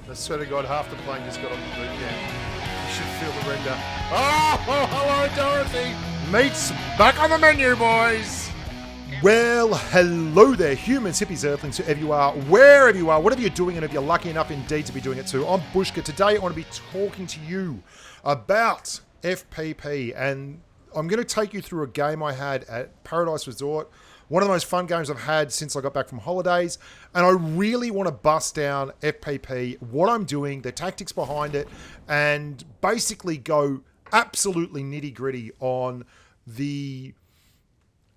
I swear to God, half the plane just got off the boot camp. You should feel the render. Oh, hello, Dorothy. Meat's back on the menu, boys. Well, hello there, humans, hippies, earthlings, whoever you are, wherever you are, whatever you're doing, and if you're lucky enough indeed to be doing it too. I'm Bushka. Today I want to be talking to you about FPP, and I'm going to take you through a game I had at Paradise Resort. One of the most fun games I've had since I got back from holidays. And I really want to bust down FPP, what I'm doing, the tactics behind it, and basically go absolutely nitty gritty on the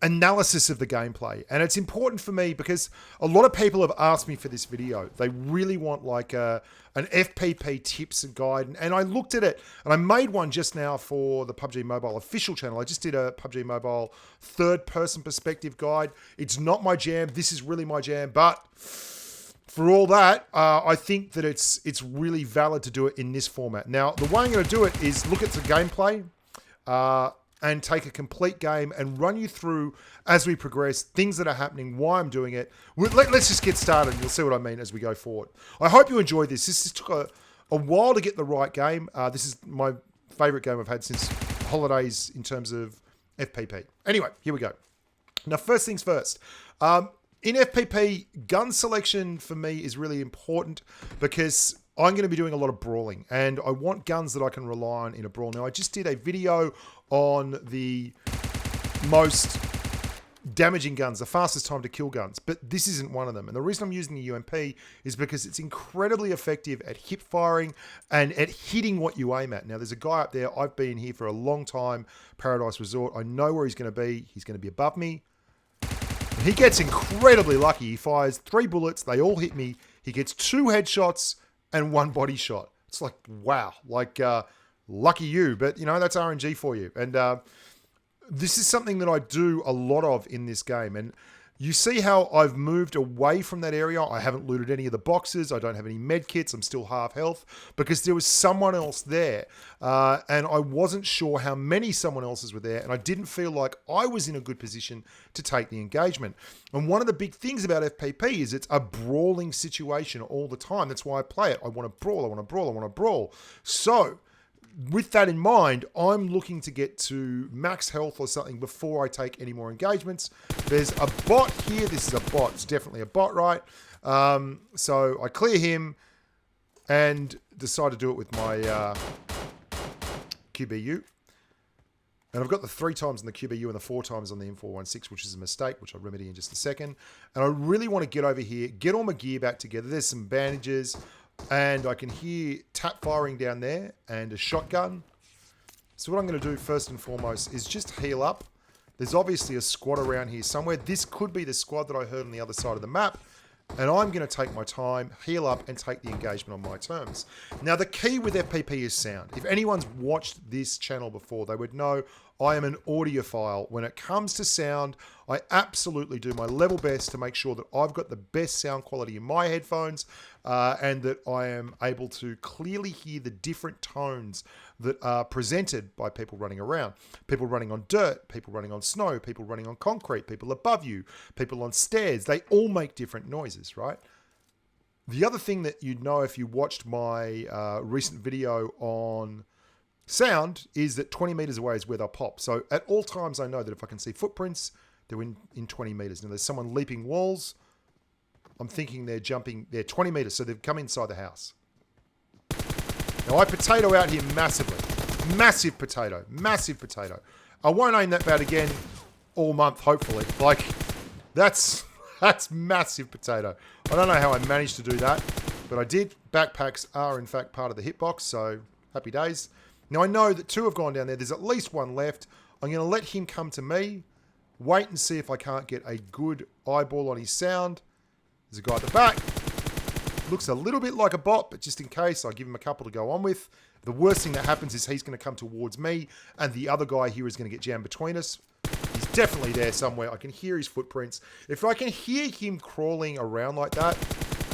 analysis of the gameplay. And it's important for me because a lot of people have asked me for this video. They really want like an FPP tips and guide. And I looked at it and I made one just now for the PUBG Mobile official channel. I just did a PUBG Mobile third person perspective guide. It's not my jam. This is really my jam. But for all that, I think that it's really valid to do it in this format. Now, the way I'm going to do it is look at the gameplay, and take a complete game and run you through as we progress, things that are happening, why I'm doing it. Let's just get started and you'll see what I mean as we go forward. I hope you enjoyed this. This took a while to get the right game. This is my favorite game I've had since holidays in terms of FPP. Anyway, here we go. Now, first things first. In FPP, gun selection for me is really important because I'm going to be doing a lot of brawling and I want guns that I can rely on in a brawl. Now, I just did a video on the most damaging guns, the fastest time to kill guns, but this isn't one of them. And the reason I'm using the UMP is because it's incredibly effective at hip firing and at hitting what you aim at. Now, there's a guy up there. I've been here for a long time, Paradise Resort. I know where he's going to be. He's going to be above me. And he gets incredibly lucky. He fires 3 bullets. They all hit me. He gets 2 headshots and 1 body shot. It's like, wow, like lucky you, but you know, that's RNG for you. And this is something that I do a lot of in this game. And you see how I've moved away from that area. I haven't looted any of the boxes. I don't have any med kits. I'm still half health because there was someone else there. And I wasn't sure how many someone else's were there. And I didn't feel like I was in a good position to take the engagement. And one of the big things about FPP is it's a brawling situation all the time. That's why I play it. I want to brawl. I want to brawl. I want to brawl. So with that in mind, I'm looking to get to max health or something before I take any more engagements. There's a bot here. This is a bot. It's definitely a bot, right? So I clear him and decide to do it with my QBU. And I've got the 3 times on the QBU and the 4 times on the M416, which is a mistake, which I'll remedy in just a second. And I really want to get over here, get all my gear back together. There's some bandages. And I can hear tap firing down there and a shotgun. So what I'm going to do first and foremost is just heal up. There's obviously a squad around here somewhere. This could be the squad that I heard on the other side of the map. And I'm going to take my time, heal up, and take the engagement on my terms. Now, the key with FPP is sound. If anyone's watched this channel before, they would know I am an audiophile. When it comes to sound, I absolutely do my level best to make sure that I've got the best sound quality in my headphones and that I am able to clearly hear the different tones that are presented by people running around. People running on dirt, people running on snow, people running on concrete, people above you, people on stairs. They all make different noises, right? The other thing that you'd know if you watched my recent video on sound is that 20 meters away is where they'll pop. So at all times, I know that if I can see footprints, they're in 20 meters. Now there's someone leaping walls. I'm thinking they're jumping, they're 20 meters, so they've come inside the house. Now I potato out here massively. Massive potato, massive potato. I won't aim that bad again all month, hopefully. Like, that's massive potato. I don't know how I managed to do that, but I did. Backpacks are in fact part of the hitbox, so happy days. Now I know that 2 have gone down there. There's at least 1 left. I'm going to let him come to me. Wait and see if I can't get a good eyeball on his sound. There's a guy at the back. Looks a little bit like a bot, but just in case, I'll give him a couple to go on with. The worst thing that happens is he's going to come towards me, and the other guy here is going to get jammed between us. He's definitely there somewhere. I can hear his footprints. If I can hear him crawling around like that,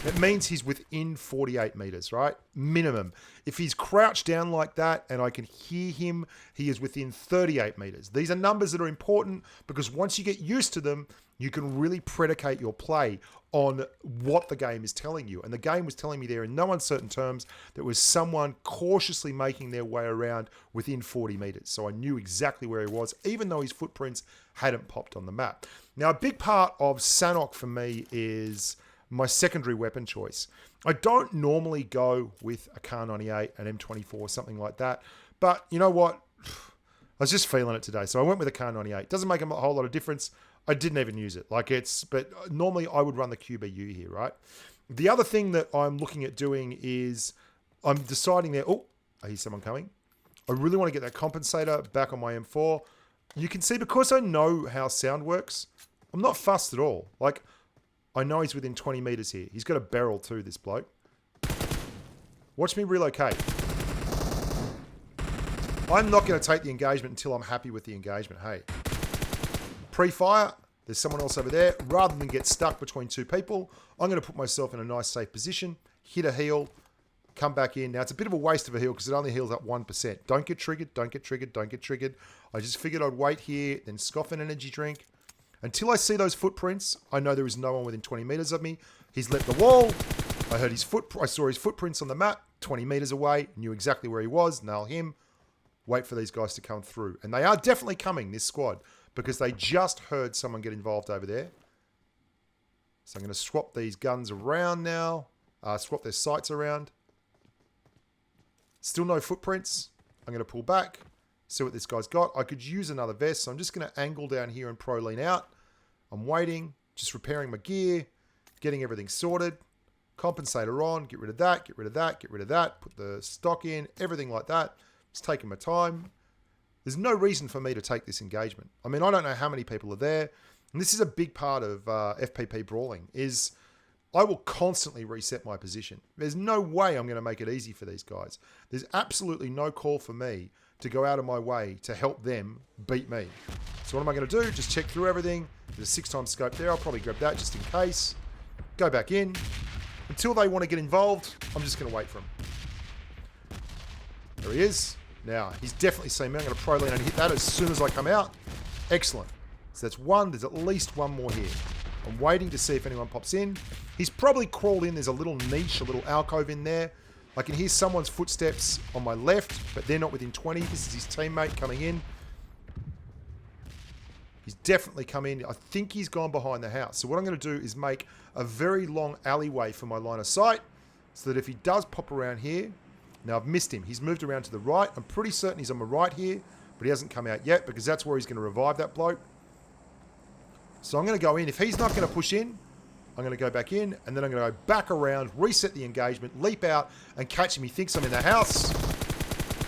it means he's within 48 meters, right? Minimum. If he's crouched down like that and I can hear him, he is within 38 meters. These are numbers that are important because once you get used to them, you can really predicate your play on what the game is telling you. And the game was telling me there in no uncertain terms that was someone cautiously making their way around within 40 meters. So I knew exactly where he was, even though his footprints hadn't popped on the map. Now, a big part of Sanhok for me is my secondary weapon choice. I don't normally go with a Kar 98, an M24, something like that. But you know what? I was just feeling it today. So I went with a Kar 98. Doesn't make a whole lot of difference. I didn't even use it. But normally I would run the QBU here, right? The other thing that I'm looking at doing is I'm deciding there. Oh, I hear someone coming. I really want to get that compensator back on my M4. You can see because I know how sound works, I'm not fussed at all. Like, I know he's within 20 meters here. He's got a barrel too, this bloke. Watch me relocate. I'm not going to take the engagement until I'm happy with the engagement. Hey. Pre-fire, there's someone else over there. Rather than get stuck between two people, I'm going to put myself in a nice safe position, hit a heal, come back in. Now, it's a bit of a waste of a heal because it only heals up 1%. Don't get triggered, don't get triggered, don't get triggered. I just figured I'd wait here, then scoff an energy drink. Until I see those footprints, I know there is no one within 20 meters of me. He's left the wall. I saw his footprints on the map, 20 meters away, knew exactly where he was, nail him, wait for these guys to come through. And they are definitely coming, this squad, because they just heard someone get involved over there. So I'm going to swap these guns around now. Swap their sights around. Still no footprints. I'm going to pull back. See what this guy's got. I could use another vest, so I'm just going to angle down here and pro lean out. I'm waiting. Just repairing my gear. Getting everything sorted. Compensator on. Get rid of that. Get rid of that. Get rid of that. Put the stock in. Everything like that. Just taking my time. There's no reason for me to take this engagement. I mean, I don't know how many people are there. And this is a big part of FPP brawling, is I will constantly reset my position. There's no way I'm going to make it easy for these guys. There's absolutely no call for me to go out of my way to help them beat me. So what am I going to do? Just check through everything. There's a 6x scope there. I'll probably grab that just in case. Go back in. Until they want to get involved, I'm just going to wait for them. There he is. Now, he's definitely seen me. I'm going to pro lean and hit that as soon as I come out. Excellent. So that's one. There's at least one more here. I'm waiting to see if anyone pops in. He's probably crawled in. There's a little niche, a little alcove in there. I can hear someone's footsteps on my left, but they're not within 20. This is his teammate coming in. He's definitely come in. I think he's gone behind the house. So what I'm going to do is make a very long alleyway for my line of sight so that if he does pop around here, now I've missed him. He's moved around to the right. I'm pretty certain he's on my right here, but he hasn't come out yet because that's where he's going to revive that bloke. So I'm going to go in. If he's not going to push in, I'm going to go back in, and then I'm going to go back around, reset the engagement, leap out, and catch him. He thinks I'm in the house.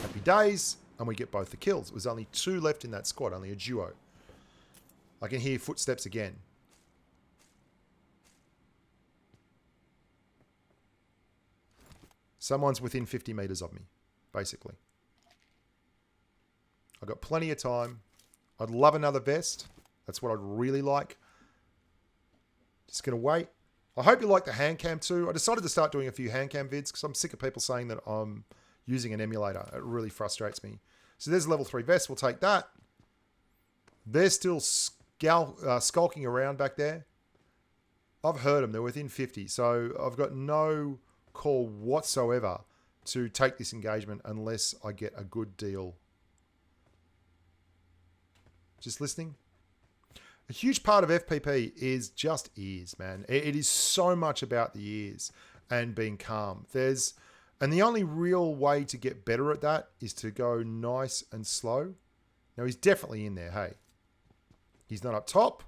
Happy days. And we get both the kills. It was only 2 left in that squad, only a duo. I can hear footsteps again. Someone's within 50 meters of me, basically. I've got plenty of time. I'd love another vest. That's what I'd really like. Just going to wait. I hope you like the Handcam too. I decided to start doing a few Handcam vids because I'm sick of people saying that I'm using an emulator. It really frustrates me. So there's level 3 vest. We'll take that. They're still skulking around back there. I've heard them. They're within 50. So I've got no call whatsoever to take this engagement unless I get a good deal. Just listening. A huge part of FPP is just ears, man. It is so much about the ears and being calm. And the only real way to get better at that is to go nice and slow. Now, he's definitely in there, hey. He's not up top.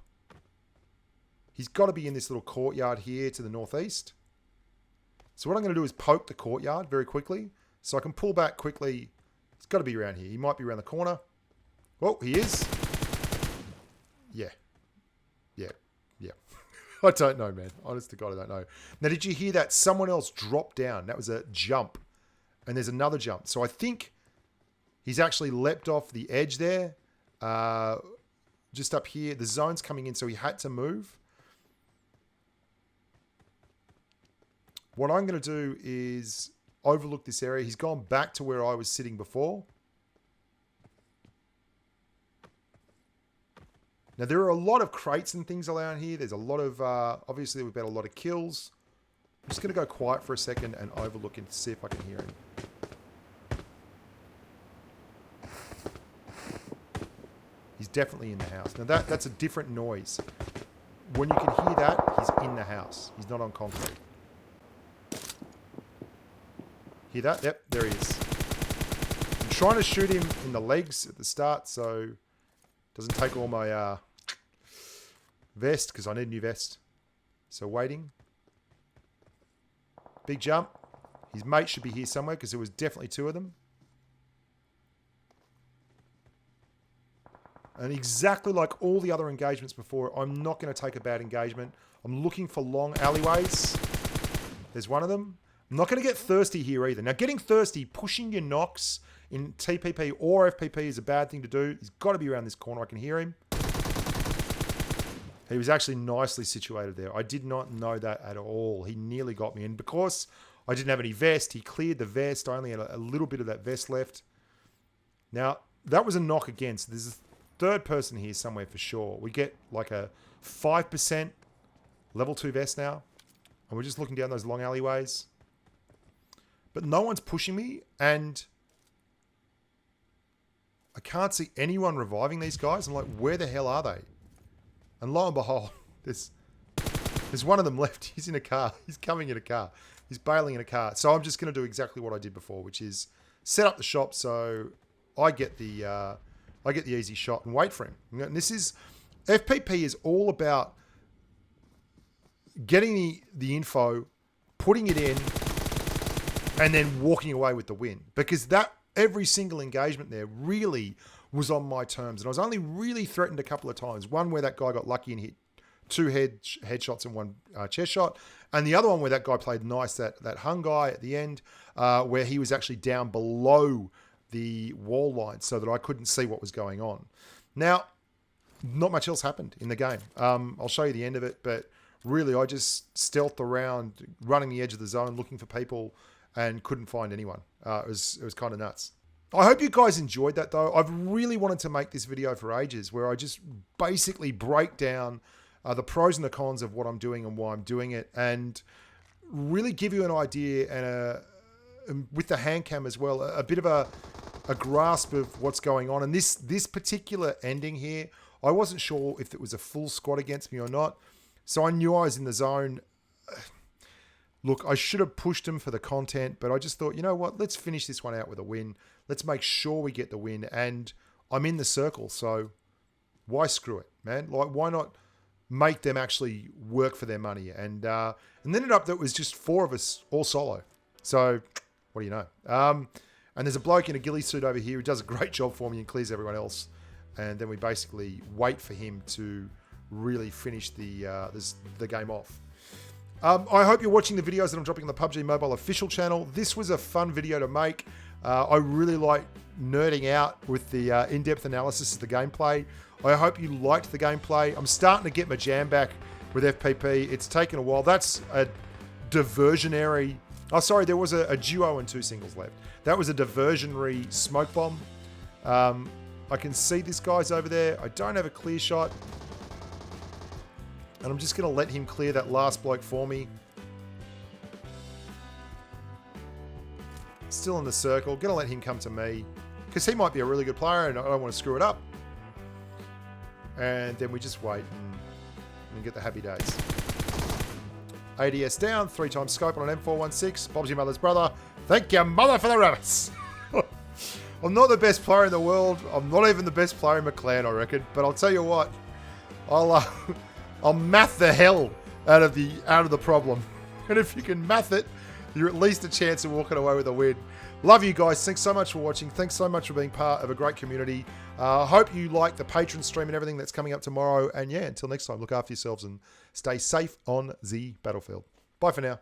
He's got to be in this little courtyard here to the northeast. So what I'm going to do is poke the courtyard very quickly. So I can pull back quickly. It's got to be around here. He might be around the corner. Oh, he is. Yeah. I don't know, man. Honest to God, I don't know. Now, did you hear that? Someone else dropped down. That was a jump. And there's another jump. So I think he's actually leapt off the edge there. Just up here. The zone's coming in, so he had to move. what I'm going to do is overlook this area. He's gone back to where I was sitting before. Now, there are a lot of crates and things around here. There's a lot of, obviously, we've got a lot of kills. I'm just going to go quiet for a second and overlook and see if I can hear him. He's definitely in the house. Now, that's a different noise. When you can hear that, he's in the house. He's not on concrete. Hear that? Yep, there he is. I'm trying to shoot him in the legs at the start, so it doesn't take all my vest, because I need a new vest. So waiting. Big jump. His mate should be here somewhere, because there was definitely two of them. And exactly like all the other engagements before, I'm not going to take a bad engagement. I'm looking for long alleyways. There's one of them. I'm not going to get thirsty here either. Now, getting thirsty, pushing your knocks in TPP or FPP is a bad thing to do. He's got to be around this corner. I can hear him. He was actually nicely situated there. I did not know that at all. He nearly got me. And because I didn't have any vest, he cleared the vest. I only had a little bit of that vest left. Now, that was a knock against. There's a third person here somewhere for sure. We get like a 5% level 2 vest now. And we're just looking down those long alleyways. But no one's pushing me. And I can't see anyone reviving these guys. I'm like, where the hell are they? And lo and behold, there's one of them left. He's in a car. He's coming in a car. He's bailing in a car. So I'm just going to do exactly what I did before, which is set up the shop so I get the easy shot and wait for him. And this is FPP is all about getting the info, putting it in, and then walking away with the win. Because that every single engagement there really was on my terms. And I was only really threatened a couple of times. One where that guy got lucky and hit 2 headshots and 1 chest shot. And the other one where that guy played nice, that hung guy at the end, where he was actually down below the wall line so that I couldn't see what was going on. Now, not much else happened in the game. I'll show you the end of it, but really I just stealthed around, running the edge of the zone, looking for people, and couldn't find anyone. It was kind of nuts. I hope you guys enjoyed that though. I've really wanted to make this video for ages where I just basically break down the pros and the cons of what I'm doing and why I'm doing it, and really give you an idea and with the hand cam as well, a bit of a grasp of what's going on. And this particular ending here, I wasn't sure if it was a full squad against me or not. So I knew I was in the zone. Look, I should have pushed him for the content, but I just thought, you know what? Let's finish this one out with a win. Let's make sure we get the win. And I'm in the circle, so why screw it, man? Like, why not make them actually work for their money? And ended up that it was just 4 of us all solo. So what do you know? And there's a bloke in a ghillie suit over here who does a great job for me and clears everyone else. And then we basically wait for him to really finish the game off. I hope you're watching the videos that I'm dropping on the PUBG Mobile official channel. This was a fun video to make. I really like nerding out with the in-depth analysis of the gameplay. I hope you liked the gameplay. I'm starting to get my jam back with FPP. It's taken a while. That's a diversionary... Oh, sorry, there was a duo and 2 singles left. That was a diversionary smoke bomb. I can see this guy's over there. I don't have a clear shot. And I'm just going to let him clear that last bloke for me. Still in the circle. Going to let him come to me. Because he might be a really good player and I don't want to screw it up. And then we just wait and get the happy days. ADS down. 3 times scope on an M416. Bob's your mother's brother. Thank your mother for the rabbits. I'm not the best player in the world. I'm not even the best player in my clan, I reckon. But I'll tell you what. I'll math the hell out of the problem. And if you can math it, you're at least a chance of walking away with a win. Love you guys. Thanks so much for watching. Thanks so much for being part of a great community. Hope you like the Patreon stream and everything that's coming up tomorrow. And yeah, until next time, look after yourselves and stay safe on the battlefield. Bye for now.